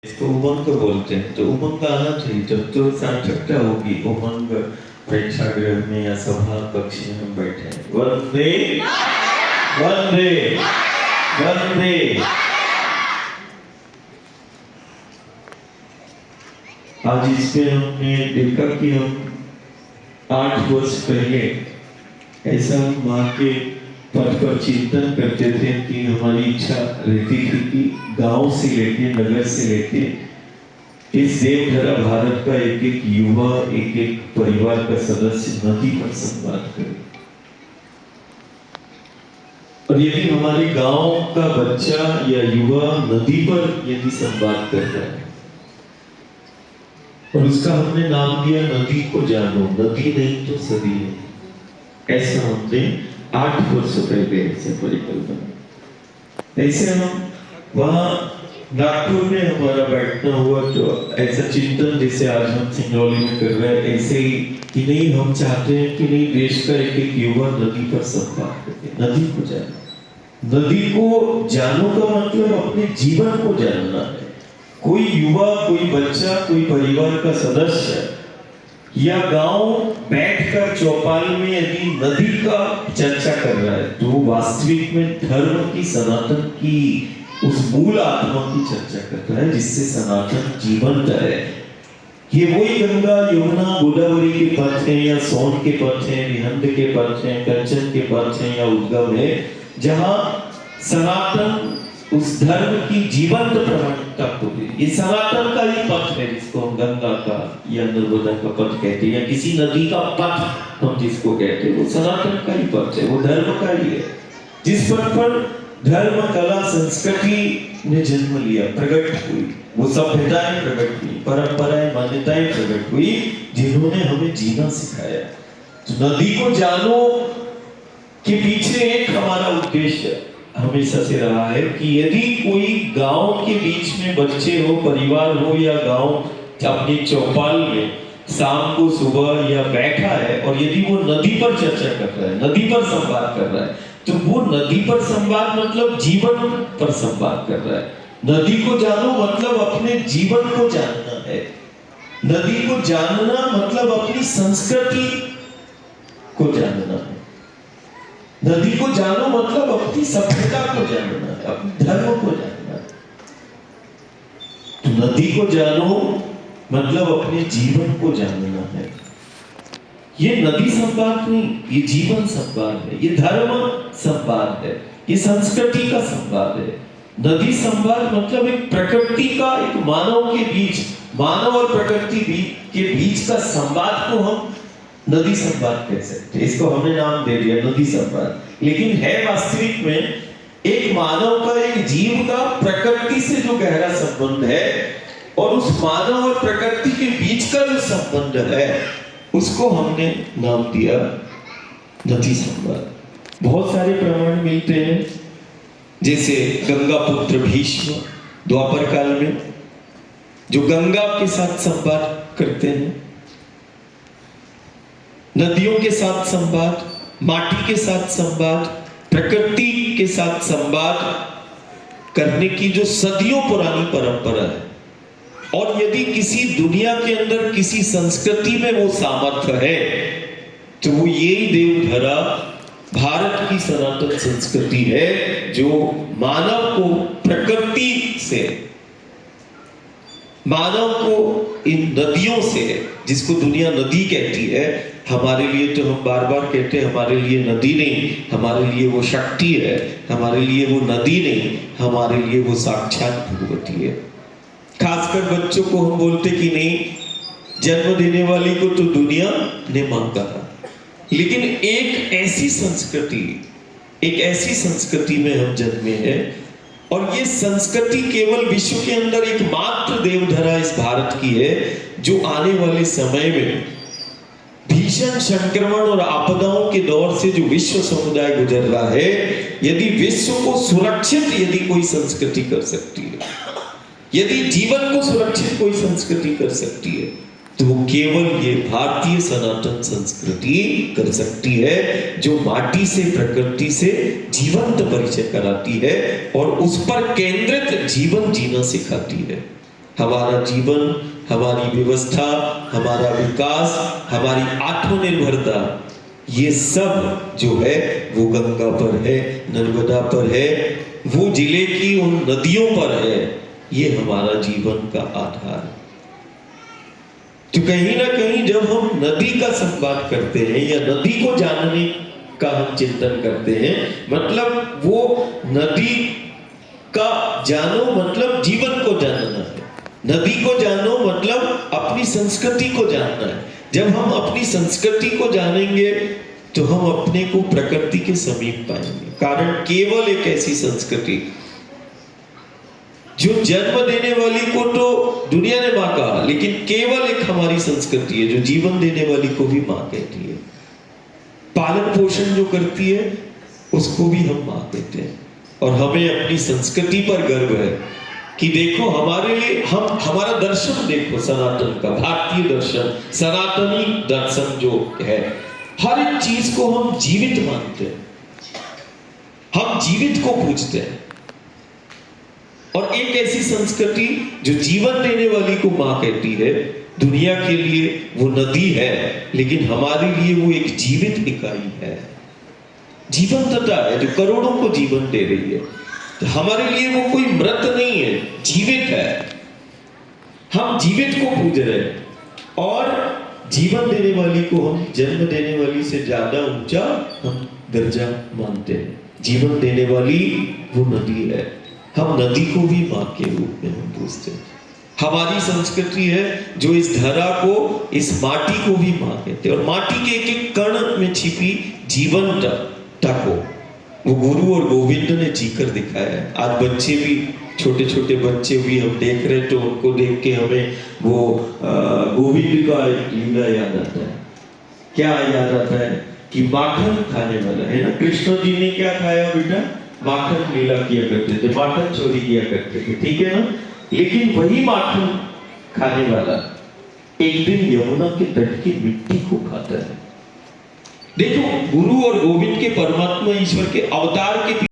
इसको उमंग बोलते हैं। तो उमंग आना चाहिए, जब तो सार्थकता होगी। उमंग प्रेक्षागृह में या सभा कक्ष में हम बैठे हैं। वंदे वंदे वंदे। आज इसमें हमने देखा कि हम 8 वर्ष पहले ऐसा माँ के पद पर चिंतन करते थे कि हमारी इच्छा रहती थी कि गांव से लेके नगर से लेके इस देवधरा भारत का एक एक युवा, एक एक परिवार का सदस्य नदी पर संवाद करे। और यदि हमारे गांव का बच्चा या युवा नदी पर यदि संवाद कर रहा है और उसका हमने नाम दिया नदी को जानो, नदी नहीं तो सदी है, ऐसा हमने 8 वर्ष पहले ऐसे परिकल्पना। ऐसे हम वहाँ नागपुर में हमारा बैठना हुआ, तो ऐसा चिंतन जैसे आज हम सिंगरौली में कर रहे हैं, ऐसे ही कि नहीं हम चाहते हैं कि नहीं देश का एक एक युवा नदी पर संवाद करे, नदी को जानो। नदी को जानो का मतलब अपने जीवन को जानना है। कोई युवा, कोई बच्चा, कोई परिवार का सदस्य या गांव बैठकर चौपाल में यदि नदी का चर्चा कर रहा है तो वास्तविक में धर्म की, सनातन की, उस मूल आत्मा की चर्चा करता है जिससे सनातन जीवंत है। ये वही गंगा, यमुना, गोदावरी के पथ हैं या सोन के पथ हैं, निहंद के पथ हैं, कंचन के पथ हैं या उद्गम है, जहां सनातन उस धर्म की जीवंत प्रामाणिकता को दे। ये सनातन का ही पथ है जिसको हम गंगा का या नर्मदा का पथ कहते हैं, या किसी नदी का पथ हम जिसको कहते हैं, वो सनातन का ही पथ है, वो धर्म का ही है। जिस पथ पर धर्म, कला, संस्कृति ने जन्म लिया, प्रकट हुई, वो सभ्यताएं प्रकट हुई, परंपराएं, मान्यताएं प्रकट हुई, जिन्होंने हमें जीना सिखाया। तो नदी को जानो के पीछे एक हमारा उद्देश्य हमेशा से रहा है कि यदि कोई गांव के बीच में बच्चे हो, परिवार हो या गांव अपनी चौपाल में शाम को, सुबह या बैठा है और यदि वो नदी पर चर्चा कर रहा है, नदी पर संवाद कर रहा है, तो वो नदी पर संवाद मतलब जीवन पर संवाद कर रहा है। नदी को जानो मतलब अपने जीवन को जानना है। नदी को जानना मतलब अपनी संस्कृति को जानना है। नदी को जानो मतलब अपनी सभ्यता को जानना है, अपने धर्म को जानना है। तो नदी को जानो मतलब अपने जीवन को जानना है। ये नदी संवाद नहीं, ये जीवन संवाद है, ये धर्म संवाद है, ये संस्कृति का संवाद है। नदी संवाद मतलब एक प्रकृति का, एक मानव के बीच, मानव और प्रकृति के बीच का संवाद को हम नदी संवाद कह सकते हैं। इसको हमने नाम दे दिया नदी संवाद, लेकिन है वास्तविक में एक मानव का, एक जीव का प्रकृति से जो गहरा संबंध है और उस मानव और प्रकृति के बीच का जो संबंध है उसको हमने नाम दिया नदी संवाद। बहुत सारे प्रमाण मिलते हैं, जैसे गंगा पुत्र भीष्म द्वापर काल में जो गंगा के साथ संवाद करते हैं, नदियों के साथ संवाद, माटी के साथ संवाद, प्रकृति के साथ संवाद करने की जो सदियों पुरानी परंपरा है। और यदि किसी दुनिया के अंदर किसी संस्कृति में वो सामर्थ्य है तो वो यही देवधरा भारत की सनातन संस्कृति है, जो मानव को प्रकृति से, मानव को इन नदियों से, जिसको दुनिया नदी कहती है, हमारे लिए तो हम बार बार कहते हैं हमारे लिए नदी नहीं, हमारे लिए वो शक्ति है, हमारे लिए वो नदी नहीं, हमारे लिए वो साक्षात भगवती है। खासकर बच्चों को हम बोलते कि नहीं, जन्म देने वाली को तो दुनिया ने मांगा, लेकिन एक ऐसी संस्कृति में हम जन्मे हैं और ये संस्कृति केवल विश्व के अंदर एकमात्र देवधरा इस भारत की है, जो आने वाले समय में भीषण संक्रमण और आपदाओं के दौर से जो विश्व समुदाय गुजर रहा है, यदि विश्व को सुरक्षित यदि कोई संस्कृति कर सकती है, यदि जीवन को सुरक्षित कोई संस्कृति कर सकती है, तो वो केवल ये भारतीय सनातन संस्कृति कर सकती है, जो माटी से, प्रकृति से जीवंत परिचय कराती है और उस पर केंद्रित जीवन जीना सिखाती है। हमारा जीवन, हमारी व्यवस्था, हमारा विकास, हमारी आत्मनिर्भरता, ये सब जो है वो गंगा पर है, नर्मदा पर है, वो जिले की उन नदियों पर है। ये हमारा जीवन का आधार है। तो कहीं ना कहीं जब हम नदी का संवाद करते हैं या नदी को जानने का हम चिंतन करते हैं, मतलब वो नदी का जानो मतलब जीवन को जानना है। नदी को जानो मतलब अपनी संस्कृति को जानना है। जब हम अपनी संस्कृति को जानेंगे तो हम अपने को प्रकृति के समीप पाएंगे। कारण केवल एक ऐसी संस्कृति जो जन्म देने वाली को तो दुनिया ने मां कहा, लेकिन केवल एक हमारी संस्कृति है जो जीवन देने वाली को भी मां कहती है। पालन पोषण जो करती है उसको भी हम मां कहते हैं। और हमें अपनी संस्कृति पर गर्व है कि देखो हमारे लिए हमारा दर्शन देखो, सनातन का भारतीय दर्शन, सनातनी दर्शन जो है, हर एक चीज को हम जीवित मानते हैं, हम जीवित को पूजते हैं। और एक ऐसी संस्कृति जो जीवन देने वाली को मां कहती है, दुनिया के लिए वो नदी है, लेकिन हमारे लिए वो एक जीवित इकाई है, जीवंतता है जो करोड़ों को जीवन दे रही है। तो हमारे लिए वो कोई मृत नहीं है, जीवित है। हम जीवित को पूज रहे हैं और जीवन देने वाली को हम जन्म देने वाली से ज्यादा ऊंचा हम दर्जा मानते हैं। जीवन देने वाली वो नदी है, हम नदी को भी मां के रूप में हम पूजते हैं। हमारी संस्कृति है जो इस धरा को, इस माटी को भी मां कहते हैं। और माटी के एक एक कण में छिपी जीवंतता को वो गुरु और गोविंद ने जीकर दिखाया है। आज बच्चे भी, छोटे छोटे बच्चे भी हम देख रहे, तो उनको देख के हमें वो गोविंद का एक लीला याद आता है। क्या याद आता है कि माखन खाने वाला है ना, कृष्ण जी ने क्या खाया बेटा? माखन लीला किया करते थे, माखन चोरी किया करते थे, ठीक है ना। लेकिन वही माखन खाने वाला एक दिन यमुना के तट की मिट्टी को खाता है। देखो, गुरु और गोविंद के, परमात्मा ईश्वर के अवतार के